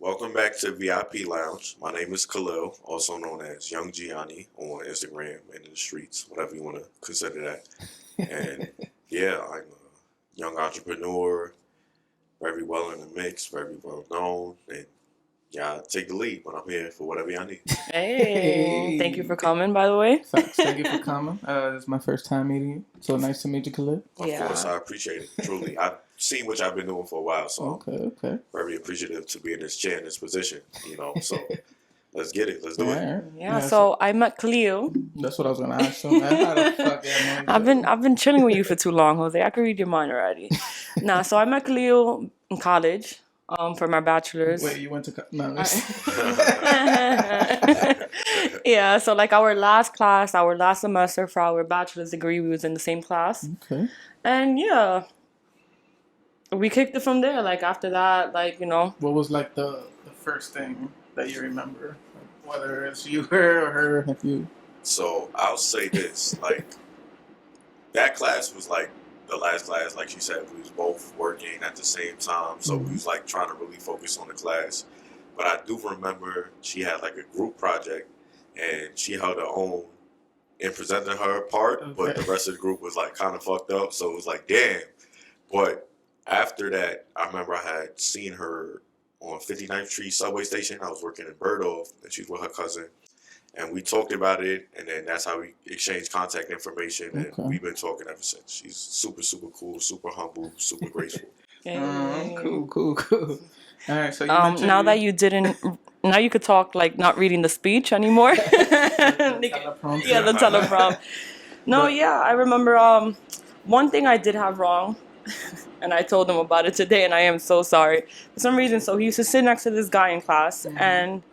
Welcome back to V.I.P Lounge. My name is Khalil, also known as Younggianni on Instagram and in the streets, whatever you want to consider that. And yeah, I'm a young entrepreneur, very well in the mix, very well known, and yeah, I take the lead when I'm here for whatever y'all need. Hey, thank you for coming, by the way. Thank you for coming. This is my first time meeting you. So nice to meet you, Khalid. Of course, I appreciate it. Truly, I've seen what y'all been doing for a while, so Okay. I'm very appreciative to be in this chair, in this position. So let's get it. Let's do it. Alright. Yeah, so I met Cleo. That's what I was gonna ask. So, man, how the fuck I know you? I've been chilling with you for too long, Jose. I can read your mind already. So I met Cleo in college, for my bachelor's. Wait, you went to no? Yeah, so like our last class, our last semester for our bachelor's degree, we was in the same class. Okay. And yeah, we kicked it from there. Like after that, What was like the first thing that you remember? Like, whether it's you, her, or her, if you. So I'll say this, like that class was like the last class, like she said, we was both working at the same time, so we was like trying to really focus on the class. But I do remember she had like a group project, and she held her own and presented her part, but the rest of the group was like kind of fucked up. So it was like, damn. But after that, I remember I had seen her on 59th Street subway station. I was working in Bergdorf, and she was with her cousin. And we talked about it, and then that's how we exchanged contact information, and we've been talking ever since. She's super, super cool, super humble, super graceful. Cool. All right, so you now that you didn't, now you could talk like not reading the speech anymore. The teleprompter. No, yeah, I remember one thing I did have wrong, and I told him about it today, and I am so sorry. For some reason, so he used to sit next to this guy in class, and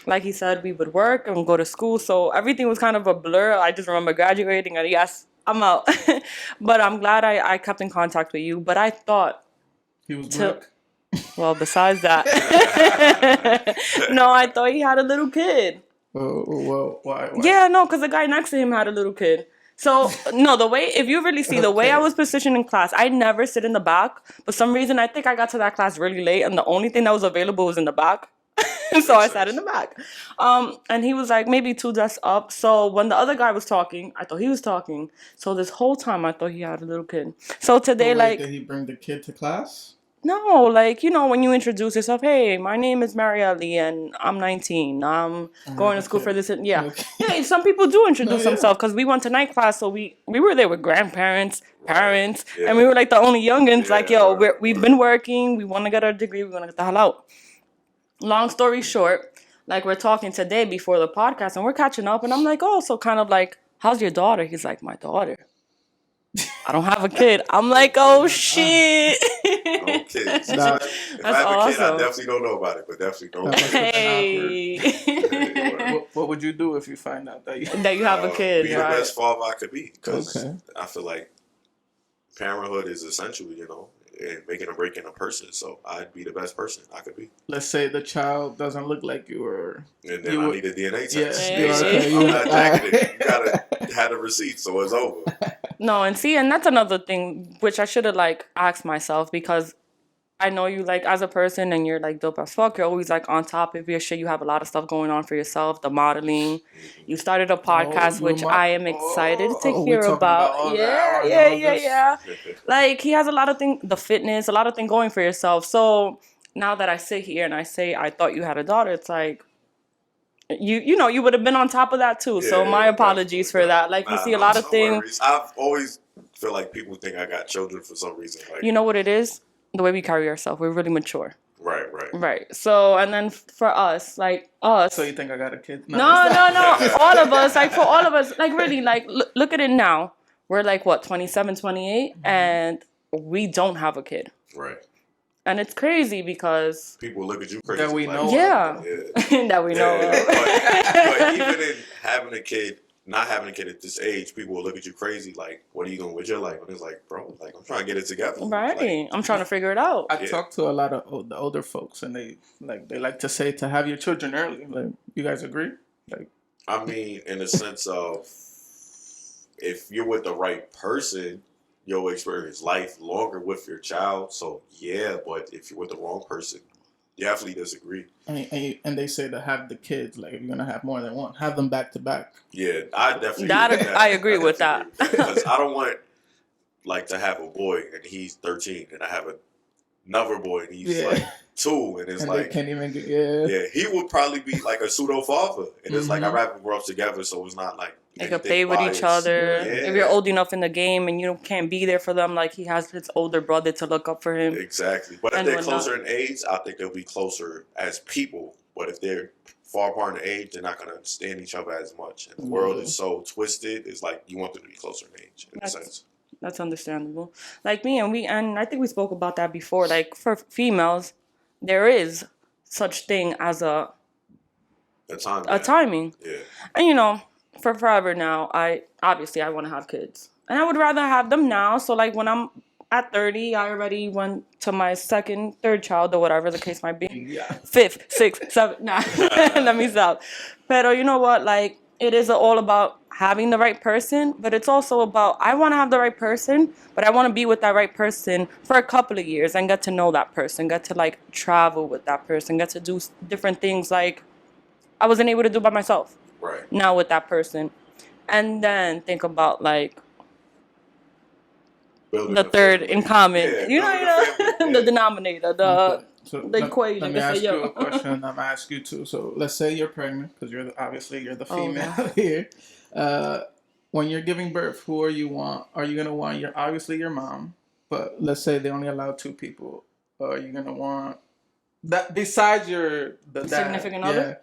like he said, we would work and go to school, so everything was kind of a blur. I just remember graduating, and yes, I'm out. But I'm glad I kept in contact with you. But I thought he was black. Well, besides that, no, I thought he had a little kid. Well, why? Yeah, no, because the guy next to him had a little kid. So, no, the way, if you really see the way I was positioned in class, I never sit in the back. For some reason, I think I got to that class really late, and the only thing that was available was in the back. So I sat in the back. And he was like maybe 2 desks up. So when the other guy was talking, I thought he was talking. So this whole time, I thought he had a little kid. So today, did he bring the kid to class? No, like, when you introduce yourself, hey, my name is Marielle and I'm 19. I'm going to school for this. Yeah. Okay. Yeah, some people do introduce themselves because we went to night class. So we were there with grandparents, parents, and we were like the only youngins. Like, we've been working. We want to get our degree. We're going to get the hell out. Long story short, like we're talking today before the podcast and we're catching up. And I'm like, oh, so kind of like, how's your daughter? He's like, my daughter. I don't have a kid. I'm like, oh shit. No kids. If I have a kid, I definitely don't know about it, but definitely don't. Hey. What would you do if you find out that you have a kid? Be the best father I could be, because I feel like parenthood is essential, and making or breaking a person. So I'd be the best person I could be. Let's say the child doesn't look like you, or and then I need a DNA test. Yeah, I'm not jacking it. You gotta have a receipt, so it's over. No, and that's another thing which I should have asked myself, because I know you as a person and you're dope as fuck. You're always on top of your shit. You have a lot of stuff going on for yourself. The modeling. You started a podcast, which I am excited to hear about. Yeah. He has a lot of things, the fitness, a lot of things going for yourself. So now that I sit here and I say I thought you had a daughter, it's like you would have been on top of that too. So my apologies for that. You see a lot of things. Worries. I've always feel like people think I got children for some reason. You know what it is? The way we carry ourselves, we're really mature. Right. So, and then for us, So you think I got a kid? No. All of us, for all of us, really, look at it now. We're 27, 28, and we don't have a kid. Right. And it's crazy because people look at you crazy. That we know. Yeah. That we know. But even in having a kid, not having a kid at this age, people will look at you crazy. Like, what are you doing with your life? And it's like, bro, I'm trying to get it together. Right. I'm trying to figure it out. I talk to a lot of the older folks, and they like to say to have your children early. You guys agree? I mean, in the sense of, if you're with the right person, you'll experience life longer with your child. So yeah, but if you're with the wrong person, definitely disagree. And they say to have the kids, like if you're gonna have more than one, have them back to back. Yeah, I definitely That agree with that. I agree with that. Because I don't want like to have a boy and he's 13 and I have another boy and he's like 2 and it's and like they can't even get yeah, he would probably be like a pseudo father and it's like I'd Mm-hmm. rather grow up together so it's not like They could anything play with each biased. other. Yeah. If you're old enough in the game and you can't be there for them, like he has his older brother to look up for him. Exactly. But if And they're whatnot. closer in age, I think they'll be closer as people. But if they're far apart in age, they're not going to understand each other as much. And the world is so twisted. It's like you want them to be closer in age, in a sense. That's understandable. Like me and I think we spoke about that before. Like for females, there is such thing as a timing. Yeah. And for forever now, I want to have kids. And I would rather have them now. So like when I'm at 30, I already went to my second, third child or whatever the case might be. Yeah. 5th, 6th, 7th. Nah, let me stop. But you know what? Like it is all about having the right person, but it's also about I want to have the right person, but I want to be with that right person for a couple of years and get to know that person, get to like travel with that person, get to do different things like I wasn't able to do by myself. Right. Now with that person. And then think about like Building the third in common. Yeah, The denominator, the equation. Let me ask you a question. I'm gonna ask you too. So let's say you're pregnant because you're the female here. When you're giving birth, who are you want? Are you gonna want your mom? But let's say they only allow 2 people. Are you gonna want that besides the dad? Significant other?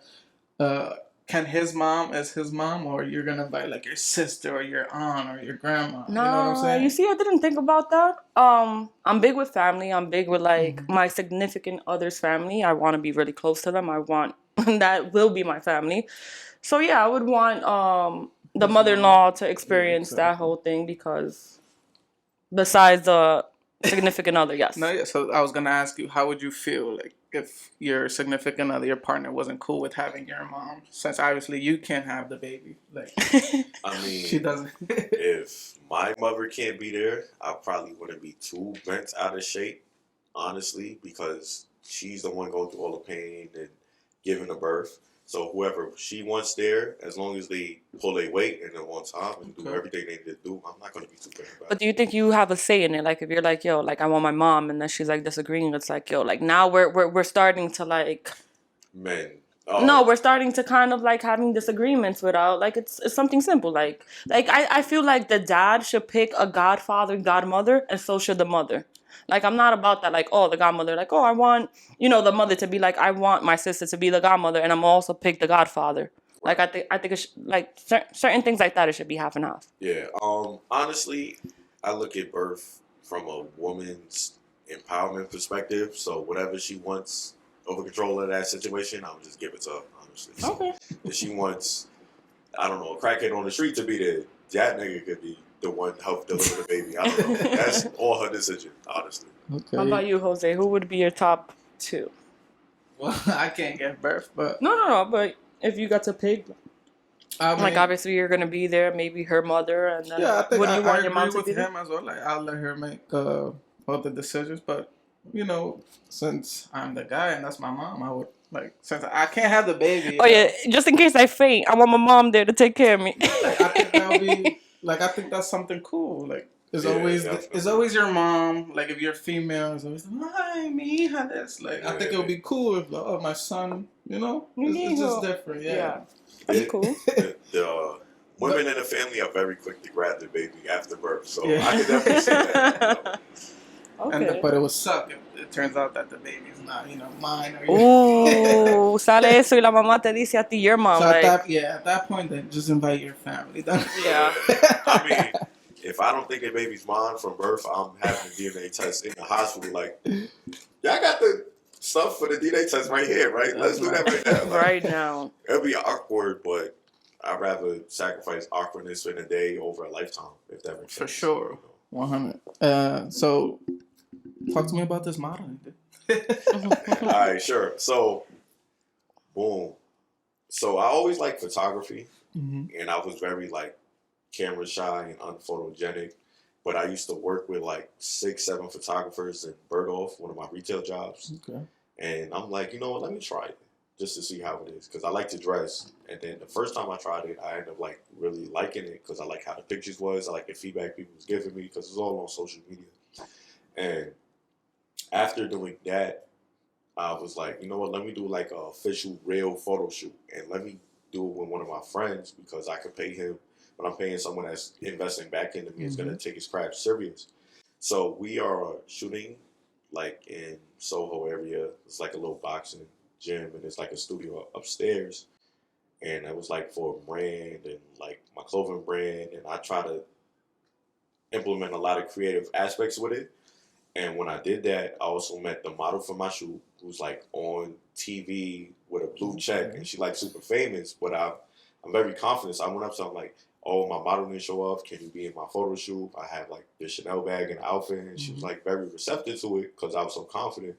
Can his mom as his mom, or you're gonna buy like your sister or your aunt or your grandma? No, you know what I'm saying? You see, I didn't think about that. I'm big with family. I'm big with like my significant other's family. I want to be really close to them. I want that will be my family. So yeah, I would want the mother-in-law to experience that whole thing because besides the significant other, yes. No, yeah. So I was gonna ask you, how would you feel like if your significant other, your partner, wasn't cool with having your mom, since obviously you can't have the baby? Like, I mean, she doesn't. If my mother can't be there, I probably wouldn't be too bent out of shape, honestly, because she's the one going through all the pain and giving the birth. So whoever she wants there, as long as they pull their weight and they're on time and do everything they need to do, I'm not going to be too bad about it. But do you think you have a say in it? Like if you're like, yo, like I want my mom, and then she's like disagreeing, it's like, yo, like now we're starting to like. Men. No, we're starting to kind of like having disagreements without like it's something simple. Like I feel like the dad should pick a godfather, godmother, and so should the mother. Like I'm not about that. Like the godmother. Like I want the mother to be like I want my sister to be the godmother, and I'm also pick the godfather. Like I think it should, like certain things like that. It should be half and half. Yeah. Honestly, I look at birth from a woman's empowerment perspective. So whatever she wants over control of that situation, I'll just give it to her. Honestly. So Okay. if she wants, I don't know, a crackhead on the street to be there, that nigga could be the one help deliver the baby. I don't know. That's all her decision, honestly. Okay. How about you, Jose? Who would be your top 2? Well, I can't give birth, but No. But if you got to pick, I mean, like obviously you're gonna be there. Maybe her mother, and then I think would you want your mom agree to be with there? him as well. Like I'll let her make all the decisions, but since I'm the guy and that's my mom, I would since I can't have the baby. Oh yeah, just in case I faint, I want my mom there to take care of me. I think that'll be I think that's something cool. Like it's always your mom. Like if you're female, it's always hi me, how this. Like I think it would be cool if my son. It's just different. Yeah. That's cool. The women in the family are very quick to grab the baby after birth, so I can definitely see that. Okay. But it would suck if it turns out that the baby is not, mine. Or Ooh, sale eso y la mamá te dice a ti, your mom. So like, at that point, then just invite your family. Yeah. I mean, if I don't think the baby's mine from birth, I'm having a DNA test in the hospital. Like, y'all got the stuff for the DNA test right here, right? Let's do that right now. Right now. It'll be awkward, but I'd rather sacrifice awkwardness in a day over a lifetime, if that makes sense. For sure. 100. So, talk to me about this modeling. All right, sure. So, boom. So, I always liked photography, and I was very, camera shy and unphotogenic. But I used to work with, 6, 7 photographers in Bergdorf, one of my retail jobs. Okay. And I'm like, you know what, let me try it just to see how it is. Because I like to dress. And then the first time I tried it, I ended up like really liking it because I like how the pictures was. I like the feedback people was giving me because it's all on social media. And after doing that, I was like, you know what, let me do like a official real photo shoot. And let me do it with one of my friends because I could pay him. But I'm paying someone that's investing back into me is going to take his craft serious. So we are shooting like in Soho area. It's like a little boxing gym and it's like a studio upstairs. And it was like for a brand and like my clothing brand. And I try to implement a lot of creative aspects with it. And when I did that, I also met the model for my shoot, who's like on TV with a blue check, and she like super famous. But I'm very confident. So I went up to her, I'm like, "Oh, my model didn't show up. Can you be in my photo shoot? I have like the Chanel bag and outfit." And she was like very receptive to it because I was so confident,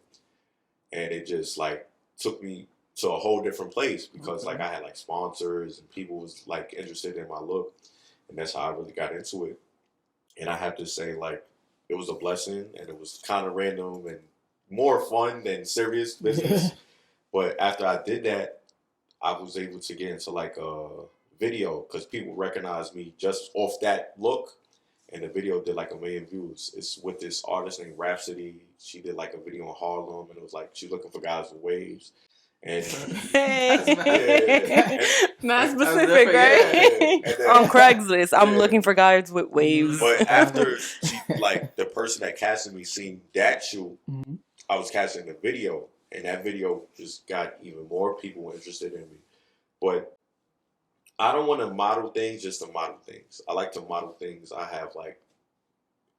and it just like took me to a whole different place because like I had like sponsors and people was like interested in my look, and that's how I really got into it. And I have to say, like, it was a blessing and it was kind of random and more fun than serious business. But after I did that, I was able to get into like a video because people recognized me just off that look. And the video did like 1 million views. It's with this artist named Rhapsody. She did like a video in Harlem and it was like she was looking for guys with waves. And not specific, right? On Craigslist, I'm looking for guys with waves. But after she, like the person that casted me seen that shoot, I was casting the video, and that video just got even more people interested in me. But I don't want to model things just to model things. I like to model things I have like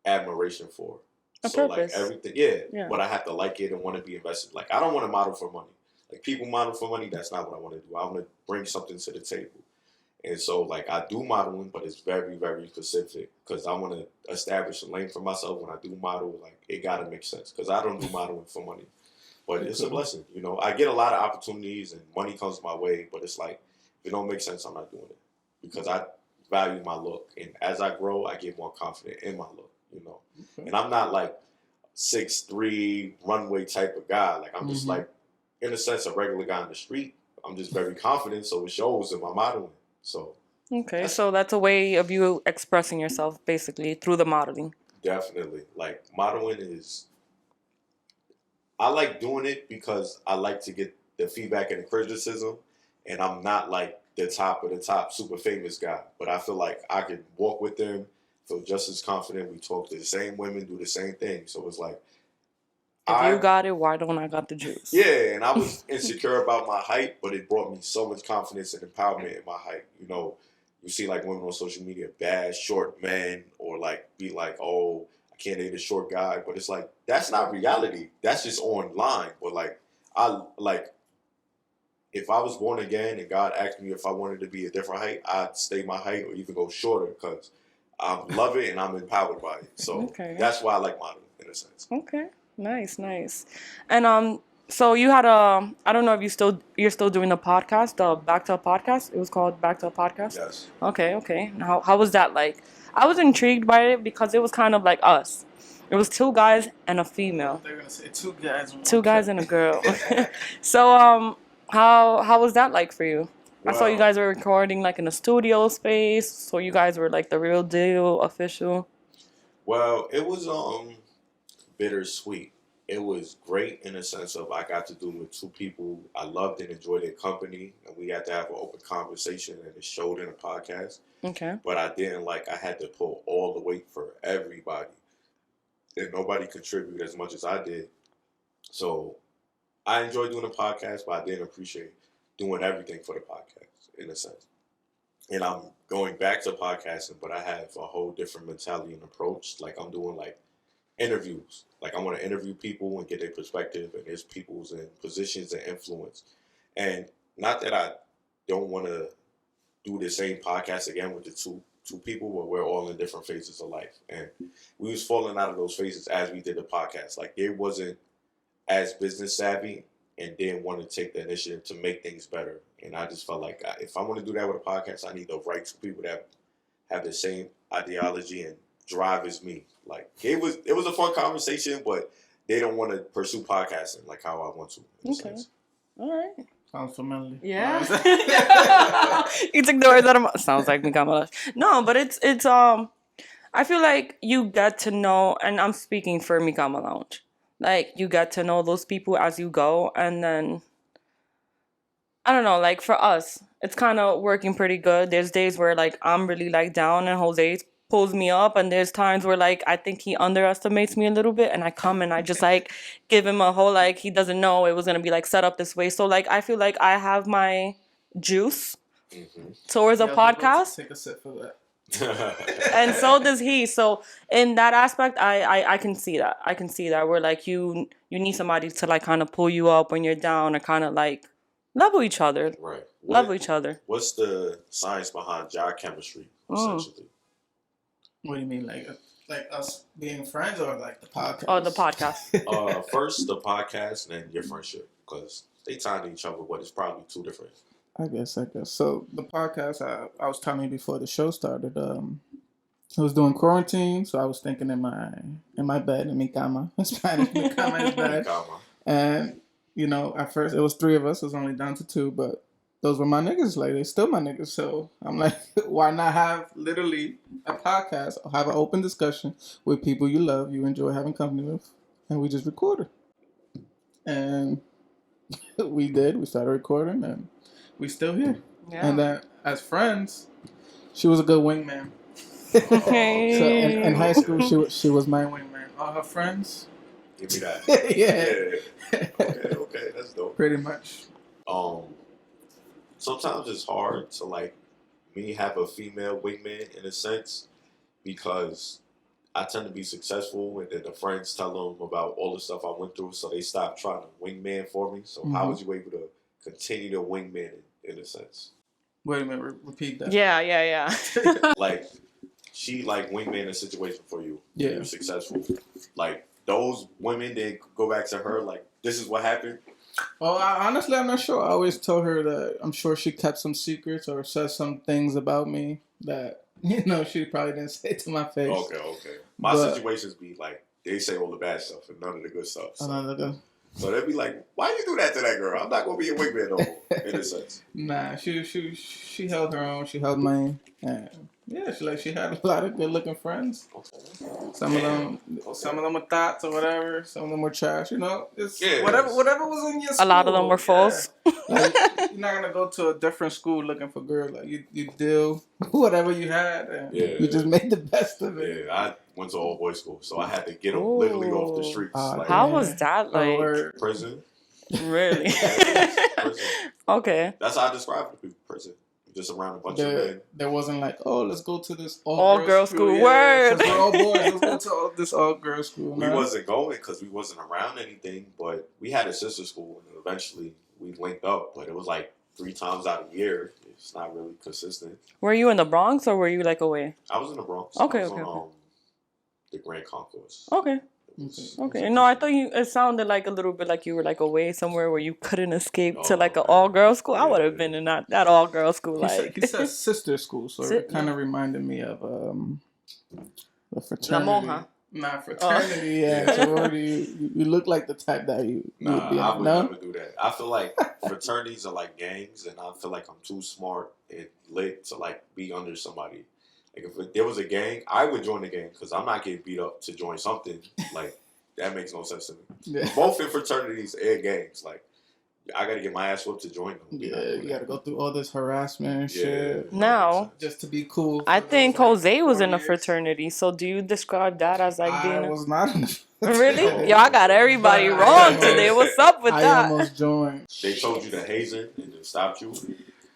admiration for. A so purpose. Like everything, yeah. But I have to like it and want to be invested. Like I don't want to model for money. Like people model for money, that's not what I want to do. I want to bring something to the table. And so like I do modeling, but it's very, very specific because I want to establish a lane for myself. When I do model, like it got to make sense because I don't do modeling for money. But it's a blessing, you know. I get a lot of opportunities and money comes my way, but it's like if it don't make sense, I'm not doing it because I value my look. And as I grow, I get more confident in my look, you know. And I'm not like 6'3" runway type of guy. Like I'm just like, in a sense, a regular guy on the street. I'm just very confident, so it shows in my modeling. So okay, so that's a way of you expressing yourself basically through the modeling. Definitely, like modeling is. I like doing it because I like to get the feedback and the criticism, and I'm not like the top of the top super famous guy, but I feel like I can walk with them, feel just as confident. We talk to the same women, do the same thing, so it's like. If you got it, why don't I got the juice? Yeah, and I was insecure about my height, but it brought me so much confidence and empowerment in my height. You know, you see like women on social media bash short men or like be like, oh, I can't date a short guy. But it's like, that's not reality. That's just online. But like, if I was born again and God asked me if I wanted to be a different height, I'd stay my height or even go shorter because I love it and I'm empowered by it. So that's why I like modeling in a sense. Okay. Nice. And so you had a, I don't know if you're still doing the podcast, the Back to a Podcast. It was called Back to a Podcast. Yes. Okay. How was that like? I was intrigued by it because it was kind of like us. It was 2 guys and a female. They're gonna say 2 guys. And 2 guys and a girl. So how was that like for you? Well, I saw you guys were recording like in a studio space. So you guys were like the real deal, official. Well, it was bittersweet. It was great in the sense of I got to do it with 2 people I loved and enjoyed their company, and we had to have an open conversation, and it showed in a podcast. Okay. But I didn't like I had to pull all the weight for everybody, and nobody contributed as much as I did. So I enjoyed doing a podcast, but I didn't appreciate doing everything for the podcast in a sense. And I'm going back to podcasting, but I have a whole different mentality and approach. Like I'm doing like interviews. Like I want to interview people and get their perspective, and there's people's in positions and influence. And not that I don't want to do the same podcast again with the two people, but we're all in different phases of life. And we was falling out of those phases as we did the podcast. Like they wasn't as business savvy and didn't want to take the initiative to make things better. And I just felt like if I want to do that with a podcast, I need the right 2 people that have the same ideology and drive as me. Like it was a fun conversation, but they don't want to pursue podcasting like how I want to. In a sense. All right. Sounds familiar. Yeah. You took the words out of my... Sounds like micamalounge. No, but it's I feel like you get to know, and I'm speaking for micamalounge. Like you get to know those people as you go, and then I don't know. Like for us, it's kind of working pretty good. There's days where like I'm really like down, and Jose pulls me up, and there's times where like I think he underestimates me a little bit, and I come and I just like give him a whole like he doesn't know it was gonna be like set up this way. So like I feel like I have my juice towards a podcast. Take a sip for that. And so does he. So in that aspect, I can see that. I can see that where like you need somebody to like kind of pull you up when you're down, or kind of like level each other. Right. Level each other. What's the science behind job chemistry, essentially? What do you mean, like us being friends, or like the podcast? Oh, the podcast. First the podcast, and then your friendship, because they tied to each other, but it's probably two different. I guess. So the podcast, I was telling you before the show started. I was doing quarantine, so I was thinking in my bed in mi cama, in Spanish, mi cama is bed. Cama. And you know, at first it was 3 of us. It was only down to 2, but those were my niggas. Like, they still my niggas. So I'm like, why not have literally a podcast or have an open discussion with people you love, you enjoy having company with, and we just recorded. And we did. We started recording, and we still here. Yeah. And then as friends, she was a good wingman. Hey. So in high school, she was my wingman. All her friends. Give me that. Yeah. Okay, that's dope. Pretty much. Sometimes it's hard to like me have a female wingman in a sense, because I tend to be successful, and then the friends tell them about all the stuff I went through, so they stop trying to wingman for me. So how was you able to continue to wingman in a sense? Wait a minute, repeat that. Yeah. Like, she like wingman a situation for you. Yeah. You're successful. Like, those women, they go back to her like, this is what happened. Oh, honestly, I'm not sure. I always told her that I'm sure she kept some secrets or said some things about me that, you know, she probably didn't say to my face. Okay. My situations be like, they say all the bad stuff and none of the good stuff. So they'd be like, why you do that to that girl? I'm not going to be a wingman no more, in a sense. Nah, she held her own. She held mine. And yeah, she had a lot of good looking friends. Okay. Some of them were thoughts or whatever. Some of them were trash. You know, it's whatever was in your school. A lot of them were false. Yeah. Like, you're not gonna go to a different school looking for girls. Like you deal whatever you had, and you just made the best of it. Yeah, I went to all boys school, so I had to get them literally off the streets. Like, how was that like? Prison. Really? Prison. Okay. That's how I describe it. Prison. Just around a bunch of men. There wasn't like, oh, let's go to this all-girl school. Yeah, word. We're all boys. Let's go to this all-girl school. We wasn't going because we wasn't around anything, but we had a sister school, and eventually we linked up. But it was like 3 times out of the year. It's not really consistent. Were you in the Bronx or were you like away? I was in the Bronx. Okay. On, the Grand Concourse. Okay. No, I thought it sounded like a little bit like you were like away somewhere where you couldn't escape to like an all-girl school. I would have been in that all-girl school. He said sister school, so it kind of reminded me of the fraternity. La monja. Nah, fraternity, yeah. So you look like the type that you would be. I would never do that. I feel like fraternities are like gangs, and I feel like I'm too smart and lit to like be under somebody. Like, if there was a gang, I would join the gang because I'm not getting beat up to join something. Like, that makes no sense to me. Yeah. Both in fraternities and gangs. Like, I got to get my ass whipped to join them. Yeah, you got to go through all this harassment and shit. Now, just to be cool. I think Jose was in a fraternity. So, do you describe that as like being I was not in a Really? Yo, I got everybody wrong today. What's up with that? I almost joined. They told you to hazing and then stopped you.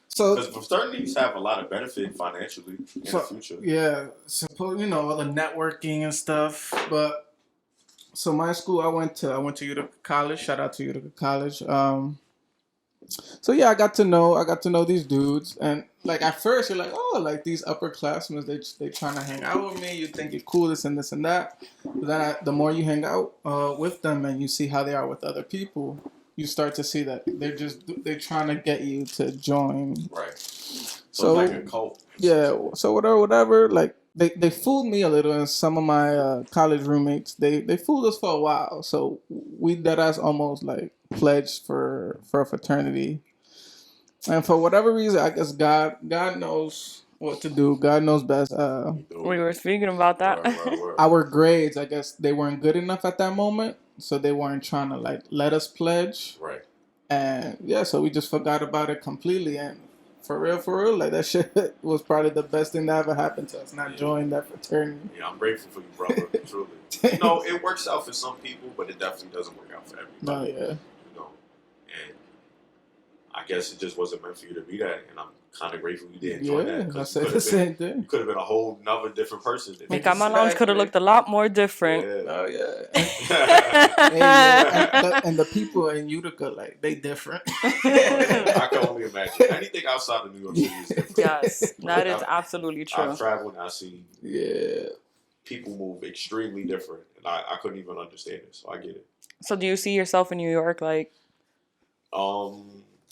So, because fraternities have a lot of benefit financially in the future. Yeah, all the networking and stuff. But so my school, I went to Utica College. Shout out to Utica College. So yeah, I got to know these dudes, and like at first you're like, oh, like these upperclassmen, they trying to hang out with me. You think you're cool, this and this and that. But then the more you hang out with them and you see how they are with other people, you start to see that they're trying to get you to join. Right. So it's like a cult. Yeah. So whatever. Like they fooled me a little, and some of my college roommates they fooled us for a while. So we deadass almost like pledged for a fraternity, and for whatever reason, I guess God knows what to do. God knows best. We were speaking about that. Word. Our grades, I guess, they weren't good enough at that moment, so they weren't trying to like let us pledge. Right. And yeah, so we just forgot about it completely. And for real, like that shit was probably the best thing that ever happened to us. Not joining that fraternity. Yeah, I'm grateful for you, brother. Truly. You know, it works out for some people, but it definitely doesn't work out for everybody. No, yeah. You know, and I guess it just wasn't meant for you to be that, and I'm kind of grateful you didn't join that. Yeah, I said the same thing. You could have been a whole nother different person. Cama Lounge could have looked a lot more different. Yeah. Oh yeah. And the people in Utica, like, they different. I can only imagine. Anything outside of New York City is different. Yes, that is absolutely true. I've traveled and I've seen people move extremely different, and I couldn't even understand it, so I get it. So do you see yourself in New York, like?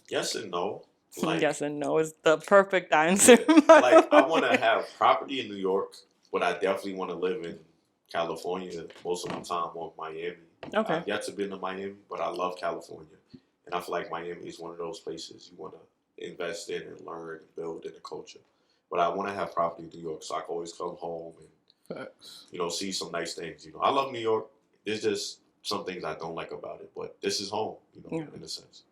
Yes and no. Like, yes and no is the perfect answer. Like, I want to have property in New York, but I definitely want to live in California most of my time, or Miami. Okay. I've yet to been to Miami, but I love California, and I feel like Miami is one of those places you want to invest in and learn and build in the culture. But I want to have property in New York, so I can always come home and see some nice things. You know, I love New York. There's just some things I don't like about it, but this is home. In a sense.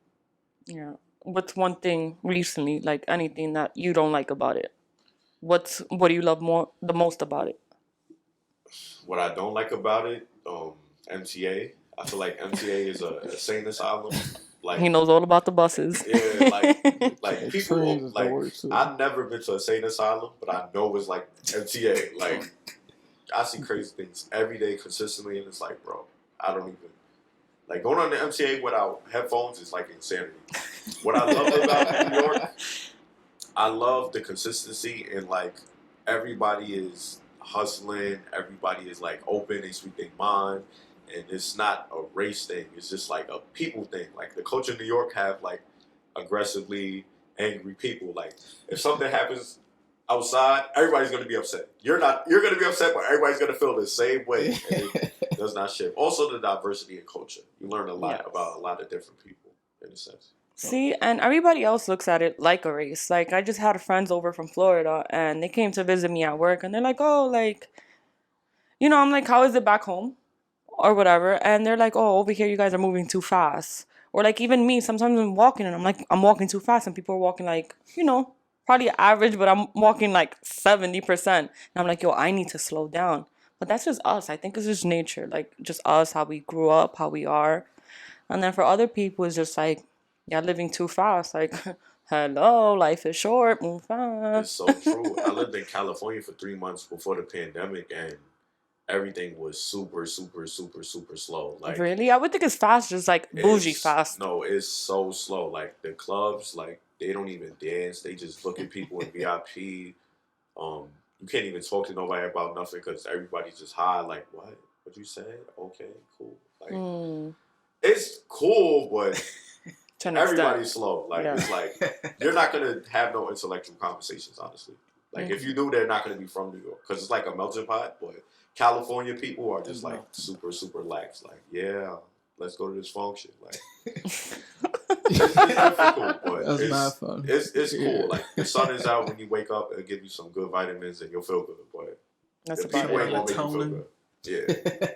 Yeah. What's one thing recently, like anything that you don't like about it? What do you love the most about it? What I don't like about it, MTA. I feel like MTA is a insane asylum. Like, he knows all about the buses. Yeah, like people like I've never been to a insane asylum, but I know it's like MTA. Like, I see crazy things every day consistently, and it's like, bro, I don't even. Like, going on the MTA without headphones is like insanity. What I love about New York, I love the consistency, and like, everybody is hustling, everybody is like open, they speak their mind, and it's not a race thing, it's just like a people thing. Like, the culture of New York have like aggressively angry people. Like, if something happens outside, everybody's gonna be upset. You're gonna be upset, but everybody's gonna feel the same way. And it does not shift. Also, the diversity in culture. You learn a lot about a lot of different people, in a sense. See, and everybody else looks at it like a race. Like, I just had friends over from Florida, and they came to visit me at work, and they're like, oh, like, I'm like, how is it back home? Or whatever. And they're like, oh, over here you guys are moving too fast. Or like, even me, sometimes I'm walking, and I'm like, I'm walking too fast, and people are walking like, probably average, but I'm walking like 70%. And I'm like, yo, I need to slow down. But that's just us. I think it's just nature. Like, just us, how we grew up, how we are. And then for other people, it's just like, y'all living too fast. Like, hello, life is short, move fast. It's so true. I lived in California for 3 months before the pandemic, and everything was super, super, super, super slow. Like, really? I would think it's fast, just like bougie fast. No, it's so slow. Like, the clubs, like, they don't even dance. They just look at people in V.I.P. You can't even talk to nobody about nothing because everybody's just high. Like, what? What you say? Okay, cool. Like, it's cool, but everybody's slow. Like, it's like, you're not going to have no intellectual conversations, honestly. Like, if you do, they're not going to be from New York because it's like a melting pot. But California people are just like super, super lax. Like, yeah, let's go to this function. Like, it's difficult, but that's not fun. It's cool. Like, the sun is out when you wake up. It'll give you some good vitamins and you'll feel good. But that's the people ain't gonna make you feel good. Yeah.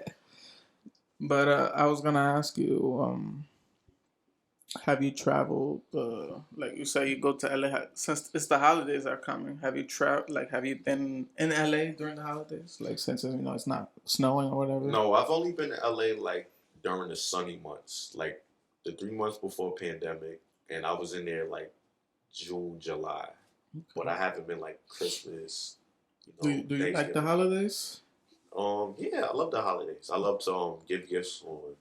But I was gonna ask you, have you traveled? Like you say, you go to LA since it's the holidays are coming. Have you have you been in LA during the holidays? Like, since it's not snowing or whatever. No, I've only been to LA like during the sunny months, like the 3 months before pandemic, and I was in there like June, July. Okay. But I haven't been like Christmas. Do you like the holidays? Yeah, I love the holidays. I love to give gifts on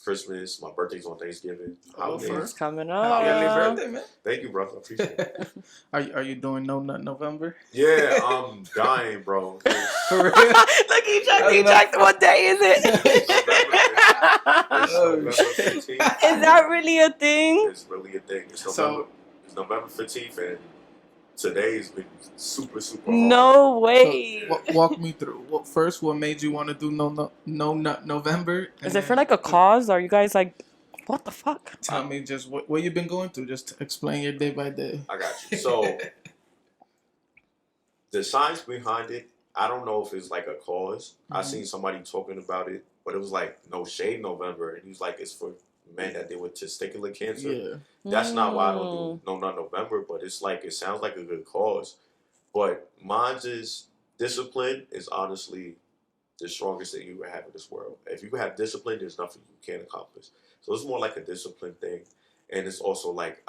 Christmas. My birthday's on Thanksgiving. It's coming up. Happy birthday, man. Thank you, bro. I appreciate it. Are you doing No Nut November? Yeah, I'm dying, bro. For real? Look, he checked. What day is it? It's November 15th. Is that really a thing? It's really a thing. It's November 15th, and today's been super hard. No way. So, walk me through. First, what made you want to do no nut November? Is it for like a cause? Are you guys like, what the fuck? Tell me just what you've been going through. Just explain your day by day. I got you. So the science behind it, I don't know if it's like a cause. I seen somebody talking about it, but it was like No Shave November, and he was like, it's for men that deal with testicular cancer. Yeah. That's not why I don't do No Nut November, but it's like it sounds like a good cause. But mine's is discipline is honestly the strongest thing you can have in this world. If you have discipline, there's nothing you can't accomplish. So it's more like a discipline thing, and it's also like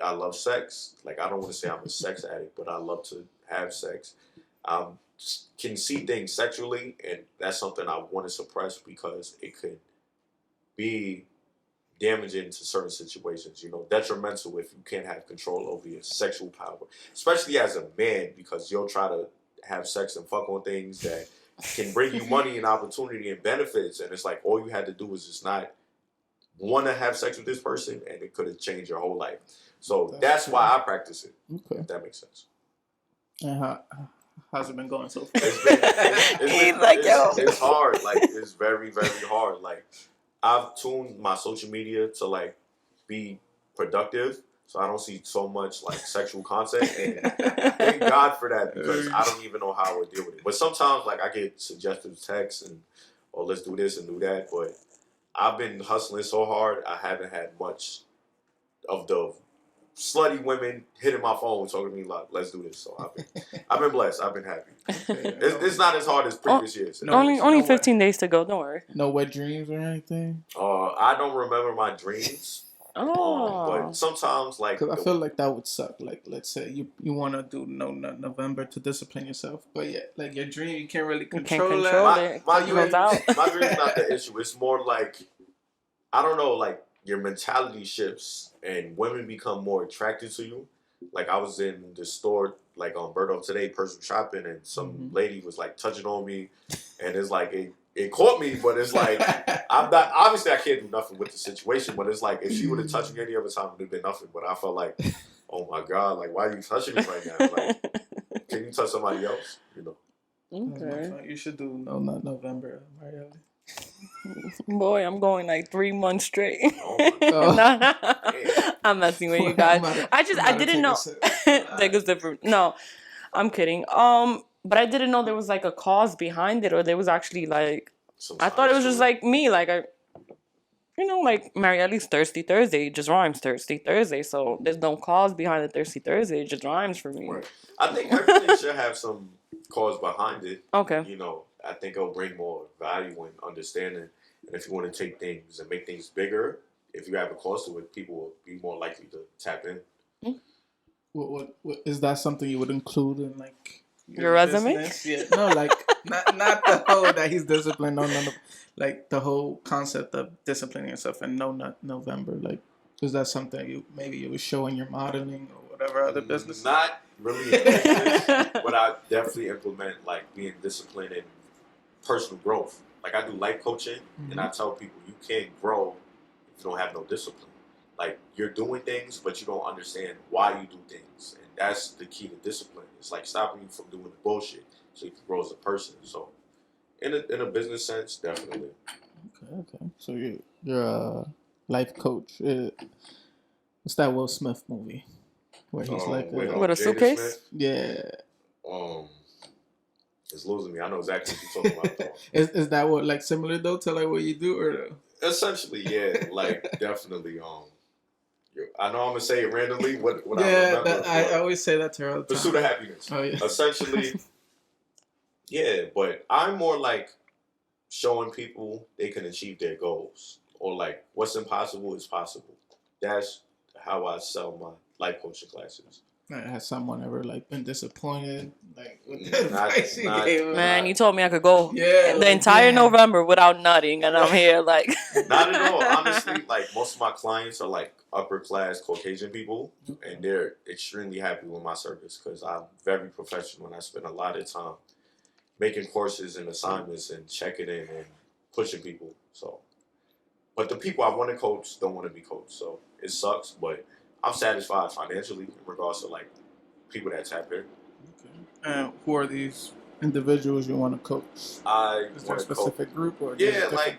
I love sex. Like I don't want to say I'm a sex addict, but I love to have sex. Can see things sexually, and that's something I want to suppress because it could be damaging to certain situations, detrimental if you can't have control over your sexual power, especially as a man, because you'll try to have sex and fuck on things that can bring you money and opportunity and benefits, and it's like all you had to do was just not want to have sex with this person, and it could have changed your whole life. So that's why I practice it. Okay. If that makes sense. And how's it been going so far? It's hard. Like it's very, very hard. Like I've tuned my social media to like be productive, so I don't see so much like sexual content. And thank God for that, because I don't even know how I would deal with it. But sometimes like I get suggestive texts and let's do this and do that. But I've been hustling so hard, I haven't had much of the slutty women hitting my phone talking to me like, let's do this. So I've been blessed. I've been happy. It's not as hard as previous years. Only 15 days to go. Don't worry. No wet dreams or anything? I don't remember my dreams. But sometimes like, because I feel like that would suck. Like, let's say you want to do No Nut November to discipline yourself, but yeah, like your dream, you can't really control it. My dream's not the issue. It's more like, I don't know, like your mentality shifts and women become more attracted to you. Like I was in the store like on Birdo today, personal shopping, and some lady was like touching on me, and it's like it caught me, but it's like I'm not, obviously I can't do nothing with the situation, but it's like if she would have touched me any other time, it would have been nothing. But I felt like, oh my God, like why are you touching me right now? Like, can you touch somebody else? Okay. You should do No Nut November, Marielle. Boy, I'm going like 3 months straight. No. I'm messing with you guys. I didn't know. Take a different. No, I'm kidding. But I didn't know there was like a cause behind it, or there was actually like. I thought it was just like me, like like Marielle's Thirsty Thursday. It just rhymes Thirsty Thursday. So there's no cause behind the Thirsty Thursday. It just rhymes for me. Right. I think everything should have some cause behind it. Okay. I think it'll bring more value and understanding. And if you want to take things and make things bigger, if you have a cause to it, people will be more likely to tap in. What is that something you would include in like your resume? Business? Yeah, no, like not the whole that he's disciplined. No, like the whole concept of disciplining yourself and No Nut November. Like, is that something you would show in your modeling or whatever other business? Not really, but I definitely implement like being disciplined in personal growth. Like I do life coaching, and I tell people you can't grow if you don't have no discipline. Like you're doing things, but you don't understand why you do things, and that's the key to discipline. It's like stopping you from doing the bullshit, so you can grow as a person. So, in a business sense, definitely. Okay. So you're a life coach. What's that Will Smith movie where he's like with a suitcase? Smith? Yeah. It's losing me. I know exactly what you're talking about. Is that what like similar though to like what you do or? Essentially, yeah. Like definitely. I know I'm gonna say it randomly. What I remember. I always say that to her all the time. Pursuit of happiness. Oh yeah. Essentially, yeah. But I'm more like showing people they can achieve their goals, or like what's impossible is possible. That's how I sell my life coaching classes. Has someone ever like been disappointed like with the advice you gave? Man, you told me I could go the entire November without nutting, and I'm here like. Not at all. Honestly, like most of my clients are like upper class Caucasian people, and they're extremely happy with my service because I'm very professional and I spend a lot of time making courses and assignments and checking in and pushing people. So, but the people I want to coach don't want to be coached, so it sucks, but I'm satisfied financially in regards to like people that tap in. Okay. And who are these individuals you want to coach? I Is there a want to coach. specific group or Yeah, like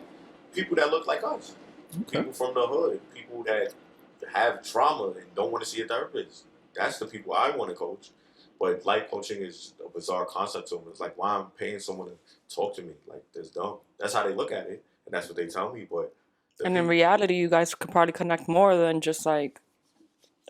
people that look like us. Okay. People from the hood. People that have trauma and don't want to see a therapist. That's the people I want to coach. But life coaching is a bizarre concept to them. It's like, why I'm paying someone to talk to me? Like, that's dumb. That's how they look at it, and that's what they tell me. But And in reality, you guys could probably connect more than just like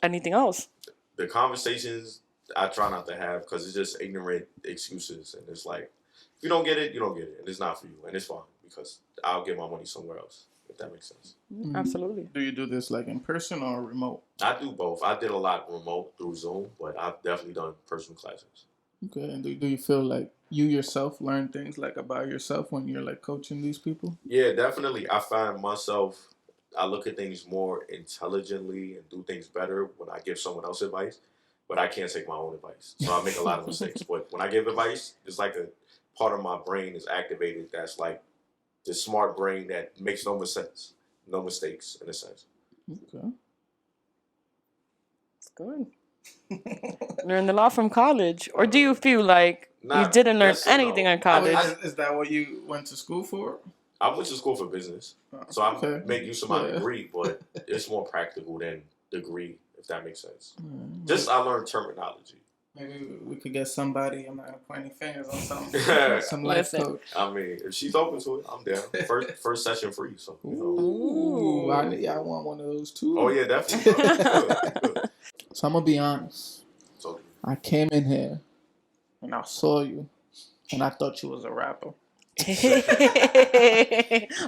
anything else. The conversations I try not to have because it's just ignorant excuses, and it's like, if you don't get it, you don't get it, and it's not for you, and it's fine because I'll get my money somewhere else. If that makes sense. Mm-hmm. Absolutely. Do you do this like in person or remote? I do both. I did a lot remote through Zoom, but I've definitely done personal classes. Okay, and do you feel like you yourself learn things like about yourself when you're like coaching these people? Yeah, definitely. I find myself, I look at things more intelligently and do things better when I give someone else advice, but I can't take my own advice. So I make a lot of mistakes. But when I give advice, it's like a part of my brain is activated that's like the smart brain that makes no mistakes in a sense. Okay. It's good. Learned a lot from college. Or do you feel like you didn't learn anything in college? Is that what you went to school for? I went to school for business. So I make use of my degree, but it's more practical than degree, if that makes sense. Just I learned terminology. Maybe we could get somebody. I'm not gonna point any fingers on some life coach. I mean, if she's open to it, I'm down. First session free. So. You know. Ooh, I want one of those too. Oh yeah, definitely. Good. So I'm gonna be honest. I came in here and I saw you, and I thought you was a rapper.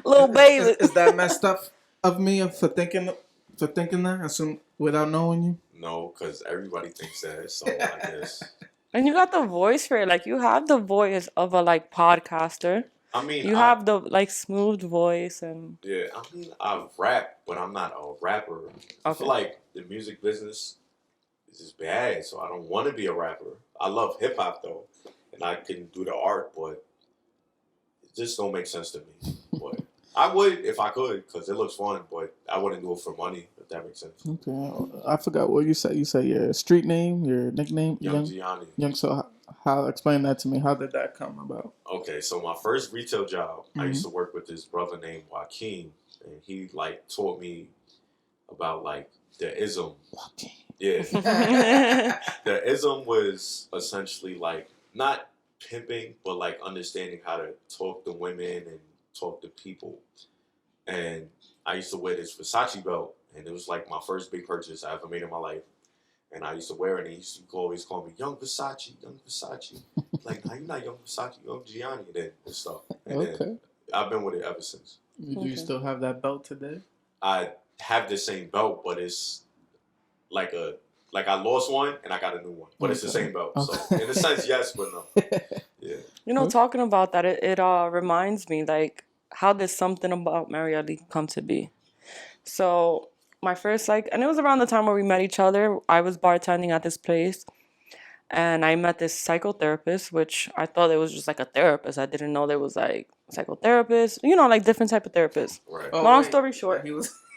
Little baby. Is that messed up of me for thinking that without knowing you? No, because everybody thinks that. So I guess. And you got the voice for it. Like you have the voice of a like podcaster. I mean, you have the like smooth voice and. Yeah, I mean, I rap, but I'm not a rapper. Okay. I feel like the music business is just bad, so I don't want to be a rapper. I love hip hop though, and I can do the art, but it just don't make sense to me. But I would if I could, because it looks fun, but I wouldn't do it for money, if that makes sense. Okay, I forgot what you said. You say your street name, your nickname, Younggianni. So how? Explain that to me. How did that come about? Okay, so my first retail job, I used to work with this brother named Joaquin, and he like taught me about like the ism. Joaquin. Yeah. The ism was essentially like not pimping, but like understanding how to talk to women and talk to people. And I used to wear this Versace belt, and it was like my first big purchase I ever made in my life. And I used to wear it, and he used to always call me Young Versace, Young Versace. Like, no, you're not Young Versace, Younggianni, and stuff. And then I've been with it ever since. Do you still have that belt today? I have the same belt, but it's like I lost one and I got a new one, but it's the same belt. So in a sense, yes, but no. Yeah. You know, talking about that, it reminds me like how did something about Marielle come to be? So my first and it was around the time where we met each other. I was bartending at this place, and I met this psychotherapist, which I thought it was just like a therapist. I didn't know there was like psychotherapists, you know, like different type of therapists. Right. Long story short,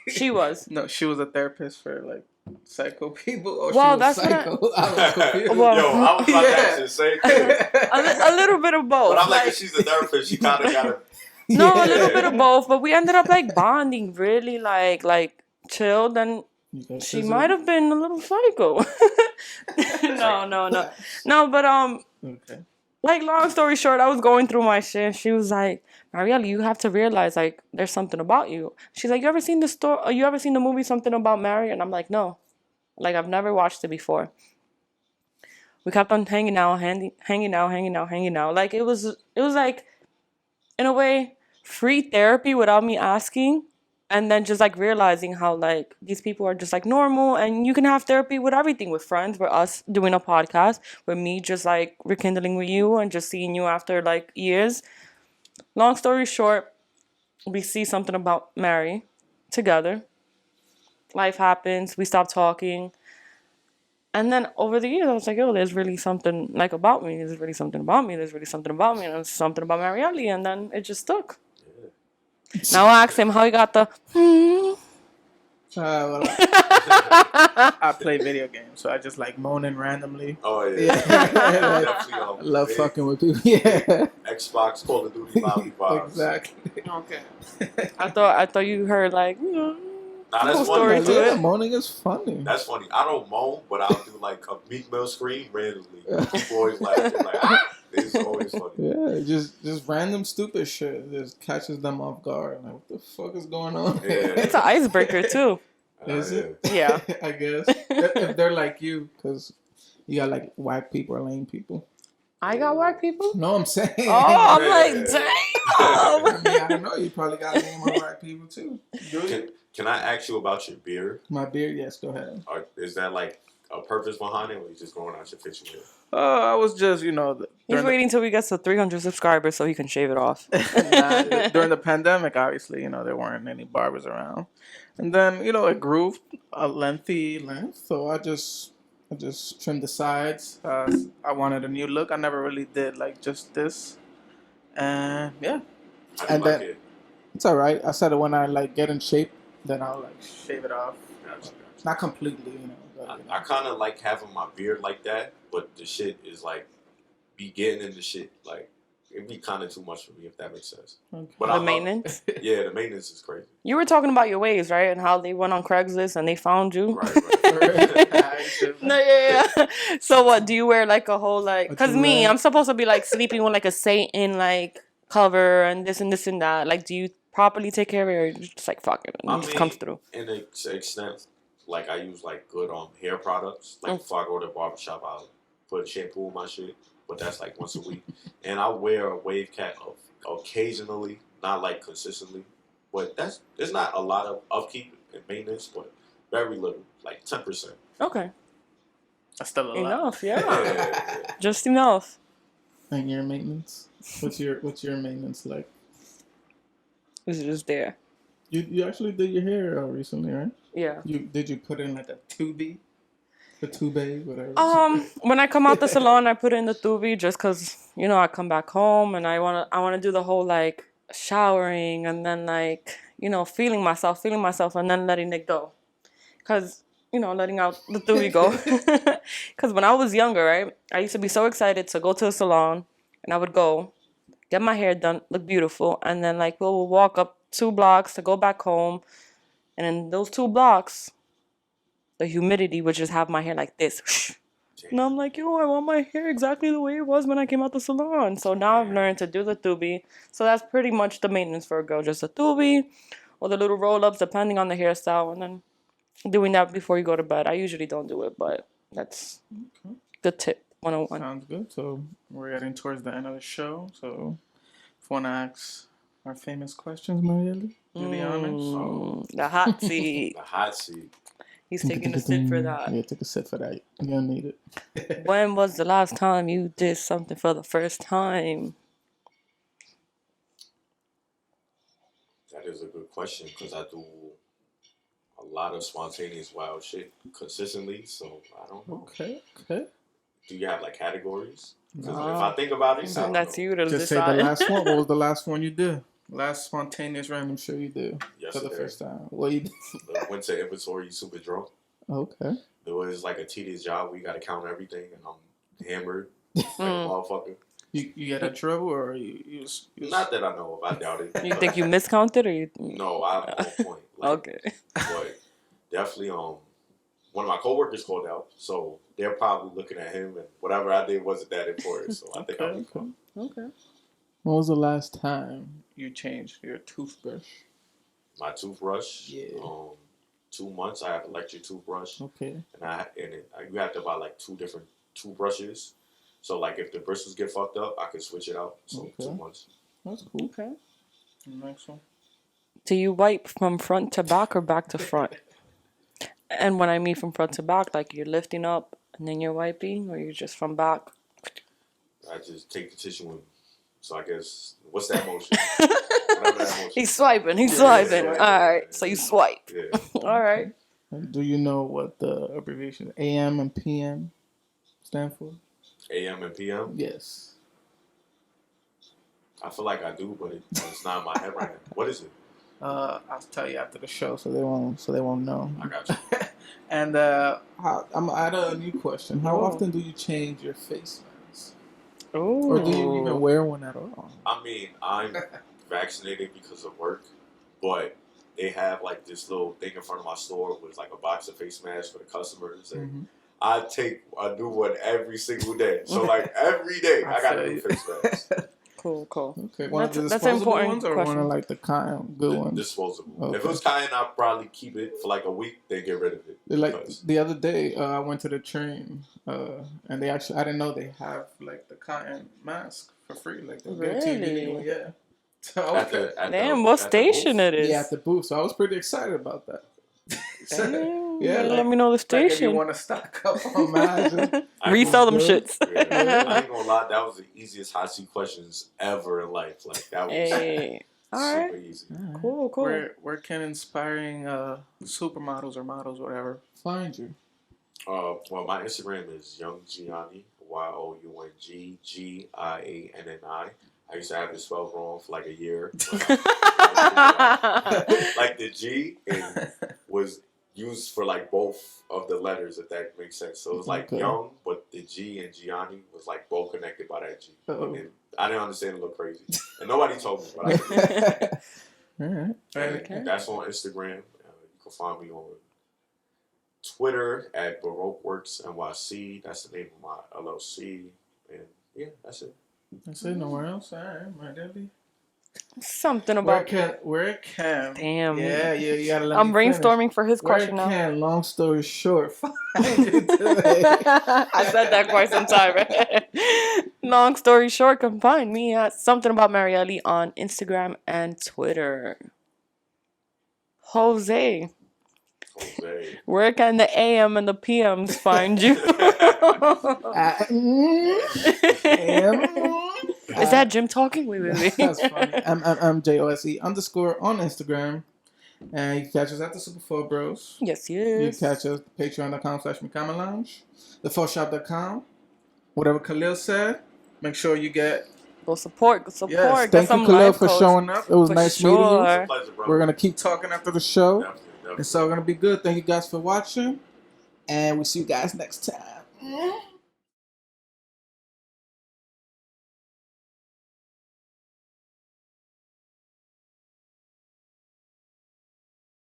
she was. No, she was a therapist for like psycho people. Or well, she was that's psycho. I was confused. Yo, I was about to ask the same thing. A little bit of both. But I'm like, if she's a therapist, she kind of got to. No, a little bit of both. But we ended up like bonding, really like chilled, and she might have been a little psycho. No, but Okay. like long story short, I was going through my shit, and she was like, Marielle, you have to realize like there's something about you. She's like, you ever seen the movie Something About Mary? And I'm like, no, like I've never watched it before. We kept on hanging out. Like it was like, in a way, free therapy without me asking. And then just like realizing how like these people are just like normal, and you can have therapy with everything, with friends, with us doing a podcast, with me just like rekindling with you and just seeing you after like years. Long story short, we see Something About Mary together. Life happens. We stop talking. And then over the years, I was like, yo, there's really something like about me. There's really something about me. There's really something about me. And it was something about Marielle. And then it just stuck. Now I ask him how he got the. I play video games, so I just like moaning randomly. Oh yeah. Definitely, I love fucking with people. Yeah. Xbox Call of Duty lobby vibes. Exactly. Okay. I thought you heard like Nah, that's cool funny. story to Yeah, it. moaning is funny. That's funny. I don't moan, but I'll do like a Meek Mill scream randomly. People always laugh. They're like, ah! It's always funny. Yeah, just random stupid shit just catches them off guard. Like, what the fuck is going on? Yeah. It's an icebreaker too. Is it? Yeah. I guess. If they're like you, because you got like whack people or lame people. I got white people. No, I'm saying. Oh, I'm like, damn. I mean, I don't know. You probably got a name of white people too. Can I ask you about your beard? My beard, yes. Go ahead. Is that like a purpose behind it, or you just going out your picture with it? I was just, He's waiting till we get to 300 subscribers so he can shave it off. during the pandemic, obviously, there weren't any barbers around, and then it grew a lengthy length, so I just trimmed the sides. I wanted a new look. I never really did like just this, and yeah. I do like it. It's all right. I said when I like get in shape, then I'll like shave it off. Gotcha. Not completely, But, I kind of like having my beard like that, but the shit is like be getting into shit like it'd be kind of too much for me if that makes sense. Okay. But The maintenance. Yeah, the maintenance is crazy. You were talking about your waves, right? And how they went on Craigslist and they found you. Right. No, yeah. So what? Do you wear like a whole like? Cause me, I'm supposed to be like sleeping with like a Satan like cover and this and that. Like, do you properly take care of it, or you just like fuck it and it just comes through? In an extent, like I use like good hair products. Like before I go to the barbershop, I'll put shampoo in my shit, but that's like once a week. And I wear a wave cap occasionally, not like consistently. But there's not a lot of upkeep and maintenance, but very little, like 10%. Okay. That's still a lot. Enough, yeah. Just enough. And your maintenance? What's your maintenance like? It's just there. You actually did your hair recently, right? Yeah. Did you put in like a tubie? The tube, whatever. When I come out the salon, I put in the tubie just cause I come back home and I wanna do the whole like showering and then like feeling myself and then letting it go, cause letting out the tubie go. Cause when I was younger, right, I used to be so excited to go to a salon and I would go get my hair done, look beautiful, and then like we'll walk up 2 blocks to go back home, and in those 2 blocks, the humidity would just have my hair like this. And I'm like, I want my hair exactly the way it was when I came out the salon. So now I've learned to do the tubie. So that's pretty much the maintenance for a girl. Just a tubie or the little roll-ups depending on the hairstyle. And then doing that before you go to bed. I usually don't do it, but that's good tip 101. Sounds good. So we're getting towards the end of the show. So if you want to ask our famous questions, Marielle, do the honors. The hot seat. The hot seat. He's taking a sip for that. Yeah, take a sip for that. You're going to need it. When was the last time you did something for the first time? That is a good question because I do a lot of spontaneous wild shit consistently, so I don't know. Okay. Do you have like categories? Because if I think about it, that's you to just decide. say the last one. What was the last one you did? Last spontaneous random show you did for the first time. What you did? Went to inventory super drunk. Okay. It was like a tedious job. We got to count everything, and I'm hammered like a motherfucker. You get in trouble, or you Not that I know of. I doubt it. You think you miscounted, or you? No, I have no point. Okay. But definitely, one of my coworkers called out, so they're probably looking at him, and whatever I did wasn't that important. So I think I'll be fine. Okay. When was the last time you changed your toothbrush? My toothbrush. Yeah. 2 months. I have an electric toothbrush. Okay. And you have to buy like 2 different toothbrushes. So like if the bristles get fucked up, I can switch it out. So 2 months. That's cool. Okay. Next one. Do you wipe from front to back or back to front? And when I mean from front to back, like you're lifting up and then you're wiping, or you're just from back? I just take the tissue with me. So I guess, what's that motion? Whatever that motion. He's swiping. All right. So you swipe. Yeah. All right. Do you know what the abbreviation AM and PM stand for? AM and PM? Yes. I feel like I do, but it's not in my head right now. What is it? I'll tell you after the show, so they won't know. I got you. And I'm gonna add a new question. How often do you change your face mask? Ooh. Or do you even wear one at all? I mean, I'm vaccinated because of work, but they have like this little thing in front of my store with like a box of face masks for the customers, and I take a new one every single day. So like every day, I got a new face mask. Cool. Okay, one of the That's an disposable important ones or question. one of like the kind good ones? Disposable. Okay. If it was kind, I'd probably keep it for like a week, then get rid of it. Like the other day, I went to the train, and they actually, I didn't know they have like the cotton mask for free. Like they'll give it to you immediately, yeah. So Damn, what station it is? Yeah, at the booth. So I was pretty excited about that. Damn, yeah, let me know the station. Like if you want to stock up on masks, resell them shits. Yeah. I ain't gonna lie, that was the easiest hot seat questions ever in life. Like that was super easy. Right. Cool. Where can inspiring supermodels or models, whatever, find you? Well, my Instagram is Younggianni, YOUNGGIANNI. I used to have it spelled wrong for like a year. Like the G was used for like both of the letters, if that makes sense. So it was like Young, but the G and Gianni was like both connected by that G. And I didn't understand it, looked crazy. And nobody told me, but I did. Alright. That's on Instagram. You can find me on Twitter at BaroqueWorks NYC. That's the name of my LLC. And yeah, that's it. That's it. Nowhere else. All right, my Debbie. Something about where can? Damn. Yeah. You gotta let I'm me brainstorming finish. for his question now. Where can? Long story short, find you today. I said that quite some time. Long story short, can find me at Something About Marielle on Instagram and Twitter. Jose. Where can the AM and the PMs find you? Is that Jim talking? Wait. That's funny. I'm JOSE _ on Instagram. And you can catch us at the Super 4 Bros. Yes. You can catch us at patreon.com/micamalounge, thefullshop.com. Whatever Khalil said, make sure you get... Go support. Yes, thank you, Khalil, for showing up. It was nice meeting you. It's a pleasure, bro. We're going to keep talking after the show. Definitely. And so it's going to be good. Thank you guys for watching. And we'll see you guys next time.